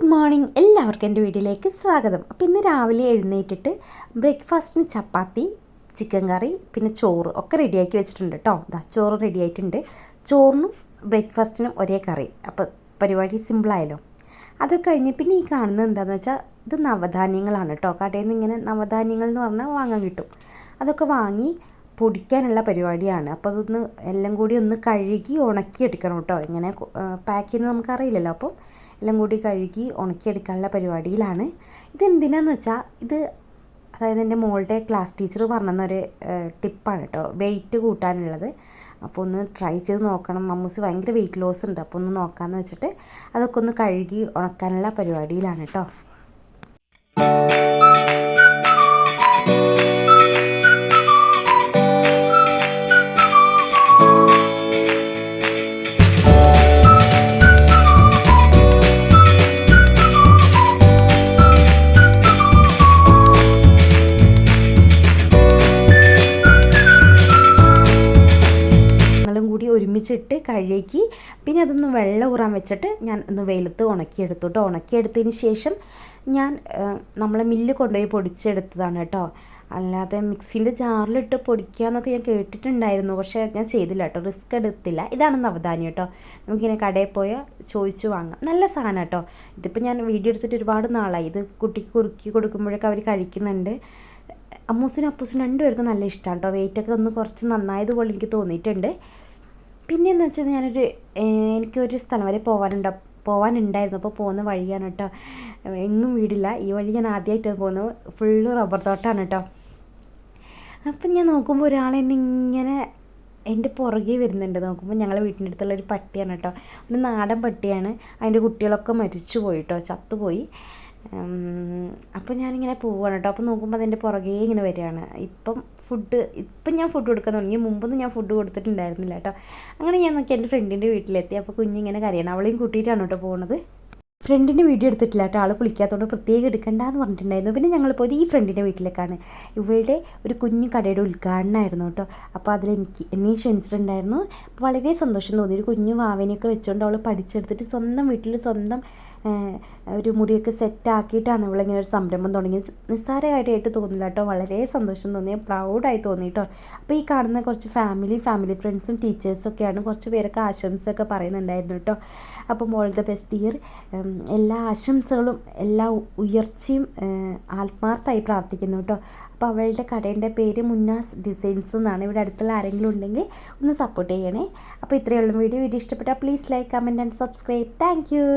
Good morning, എല്ലാവർക്കും എൻ്റെ വീട്ടിലേക്ക് സ്വാഗതം. അപ്പോൾ ഇന്ന് രാവിലെ എഴുന്നേറ്റിട്ട് ബ്രേക്ക്ഫാസ്റ്റിന് ചപ്പാത്തി, ചിക്കൻ കറി, പിന്നെ ചോറ് ഒക്കെ റെഡിയാക്കി വെച്ചിട്ടുണ്ട് കേട്ടോ. ചോറ് റെഡി ആയിട്ടുണ്ട്. ചോറിനും ബ്രേക്ക്ഫാസ്റ്റിനും ഒരേ കറി. അപ്പോൾ പരിപാടി സിമ്പിളായല്ലോ. അത് കഴിഞ്ഞ് പിന്നെ ഈ കാണുന്നത് എന്താണെന്ന് വെച്ചാൽ ഇത് നവധാന്യങ്ങളാണ് കേട്ടോ. കടയിൽ നിന്ന് ഇങ്ങനെ നവധാന്യങ്ങൾ എന്ന് പറഞ്ഞാൽ വാങ്ങാൻ കിട്ടും. അതൊക്കെ വാങ്ങി പൊടിക്കാനുള്ള പരിപാടിയാണ്. അപ്പോൾ അതൊന്ന് എല്ലാം കൂടി ഒന്ന് കഴുകി ഉണക്കിയെടുക്കണം കേട്ടോ. ഇങ്ങനെ പാക്ക് ചെയ്യുന്നത് നമുക്കറിയില്ലല്ലോ. അപ്പം എല്ലാം കൂടി കഴുകി ഉണക്കിയെടുക്കാനുള്ള പരിപാടിയിലാണ്. ഇതെന്തിനാന്ന് വെച്ചാൽ അതായത് എൻ്റെ മോളുടെ ക്ലാസ് ടീച്ചർ പറഞ്ഞൊരു ടിപ്പാണ് കേട്ടോ, വെയിറ്റ് കൂട്ടാനുള്ളത്. അപ്പോൾ ഒന്ന് ട്രൈ ചെയ്ത് നോക്കണം. മമ്മൂസ് ഭയങ്കര വെയിറ്റ് ലോസ് ഉണ്ട്. അപ്പോൾ ഒന്ന് നോക്കാമെന്ന് വെച്ചിട്ട് അതൊക്കെ ഒന്ന് കഴുകി ഉണക്കാനുള്ള പരിപാടിയിലാണ് കേട്ടോ. ഒരുമിച്ചിട്ട് കഴുകി പിന്നെ അതൊന്ന് വെള്ളം ഊറാൻ വെച്ചിട്ട് ഞാൻ ഒന്ന് വെയിലത്ത് ഉണക്കിയെടുത്തു കേട്ടോ. ഉണക്കിയെടുത്തതിന് ശേഷം ഞാൻ നമ്മളെ മില്ല് കൊണ്ടുപോയി പൊടിച്ചെടുത്തതാണ് കേട്ടോ. അല്ലാതെ മിക്സിൻ്റെ ജാറിലിട്ട് പൊടിക്കുക എന്നൊക്കെ ഞാൻ കേട്ടിട്ടുണ്ടായിരുന്നു, പക്ഷേ ഞാൻ ചെയ്തില്ല കേട്ടോ, റിസ്ക് എടുത്തില്ല. ഇതാണ് നവധാന്യം കേട്ടോ. നമുക്കിങ്ങനെ കടയിൽ പോയാൽ ചോദിച്ചു വാങ്ങാം. നല്ല സാധനം കേട്ടോ. ഇതിപ്പോൾ ഞാൻ വീഡിയോ എടുത്തിട്ട് ഒരുപാട് നാളായി. ഇത് കുട്ടിക്ക് കുറുക്കി കൊടുക്കുമ്പോഴൊക്കെ അവർ കഴിക്കുന്നുണ്ട്. അമ്മൂസിനും അപ്പൂസിനും രണ്ടുപേർക്കും നല്ല ഇഷ്ടമാണ് കേട്ടോ. വെയിറ്റൊക്കെ ഒന്ന് കുറച്ച് നന്നായതുപോലെ എനിക്ക് തോന്നിയിട്ടുണ്ട്. പിന്നെയെന്ന് വെച്ചാൽ എനിക്കൊരു സ്ഥലം വരെ പോകാനുണ്ടായിരുന്നു. അപ്പോൾ പോകുന്ന വഴിയാണ് കേട്ടോ. എങ്ങും വീടില്ല. ഈ വഴി ഞാൻ ആദ്യമായിട്ട് പോകുന്നത്. ഫുള്ള് റബ്ബർ തോട്ടമാണ് കേട്ടോ. അപ്പം ഞാൻ നോക്കുമ്പോൾ ഒരാളെന്നെ ഇങ്ങനെ എൻ്റെ പുറകെ വരുന്നുണ്ട്. നോക്കുമ്പോൾ ഞങ്ങളെ വീട്ടിൻ്റെ അടുത്തുള്ളൊരു പട്ടിയാണ് കേട്ടോ. ഒരു നാടൻ പട്ടിയാണ്. അതിൻ്റെ കുട്ടികളൊക്കെ മരിച്ചു പോയി കേട്ടോ, ചത്തുപോയി. അപ്പോൾ ഞാനിങ്ങനെ പോവുകയാണ് കേട്ടോ. അപ്പോൾ നോക്കുമ്പോൾ അതെൻ്റെ പുറകെ ഇങ്ങനെ വരികയാണ്. ഇപ്പം ഞാൻ ഫുഡ് കൊടുക്കാൻ തുടങ്ങി. മുമ്പൊന്നും ഞാൻ ഫുഡ് കൊടുത്തിട്ടുണ്ടായിരുന്നില്ല കേട്ടോ. അങ്ങനെ ഞാൻ നോക്കി എൻ്റെ ഫ്രണ്ടിൻ്റെ വീട്ടിലെത്തി. അപ്പോൾ കുഞ്ഞിങ്ങനെ കരയണം. അവളെയും കൂട്ടിയിട്ടാണ് കേട്ടോ പോകുന്നത്. ഫ്രണ്ടിൻ്റെ വീഡിയോ എടുത്തിട്ടില്ല കേട്ടോ. ആൾ കുളിക്കാത്തതുകൊണ്ട് പ്രത്യേകം എടുക്കണ്ടെന്ന് പറഞ്ഞിട്ടുണ്ടായിരുന്നു. പിന്നെ ഞങ്ങൾ പോയത് ഈ ഫ്രണ്ടിൻ്റെ വീട്ടിലേക്കാണ്. ഇവളുടെ ഒരു കുഞ്ഞു കടയുടെ ഉദ്ഘാടനമായിരുന്നു കേട്ടോ. അപ്പോൾ എന്നെ ക്ഷണിച്ചിട്ടുണ്ടായിരുന്നു. അപ്പോൾ വളരെ സന്തോഷം തോന്നി. ഒരു കുഞ്ഞു വാവനെയൊക്കെ വെച്ചുകൊണ്ട് അവൾ പഠിച്ചെടുത്തിട്ട് സ്വന്തം വീട്ടിൽ സ്വന്തം ഒരു മുടിയൊക്കെ സെറ്റാക്കിയിട്ടാണ് ഇവളിങ്ങനെ ഒരു സംരംഭം തുടങ്ങിയത്. നിസ്സാരമായിട്ട് തോന്നില്ല കേട്ടോ. വളരെ സന്തോഷം തോന്നി, പ്രൗഡായി തോന്നി കേട്ടോ. അപ്പോൾ ഈ കാണുന്ന കുറച്ച് ഫാമിലി ഫ്രണ്ട്സും ടീച്ചേഴ്സൊക്കെയാണ്. കുറച്ച് പേരൊക്കെ ആശംസയൊക്കെ പറയുന്നുണ്ടായിരുന്നു കേട്ടോ. അപ്പോൾ ഓൾ ദ ബെസ്റ്റ് ഇയർ. എല്ലാ ആശംസകളും എല്ലാ ഉയർച്ചയും ആത്മാർത്ഥമായി പ്രാർത്ഥിക്കുന്നു കേട്ടോ. അപ്പോൾ അവളുടെ കടേൻ്റെ പേര് മുന്നാസ് ഡിസൈൻസ് എന്നാണ്. ഇവിടെ അടുത്തുള്ള ആരെങ്കിലും ഉണ്ടെങ്കിൽ ഒന്ന് സപ്പോർട്ട് ചെയ്യണേ. അപ്പോൾ ഇത്രയുള്ള വീഡിയോ ഇഷ്ടപ്പെട്ടാൽ please like, comment and subscribe. Thank you.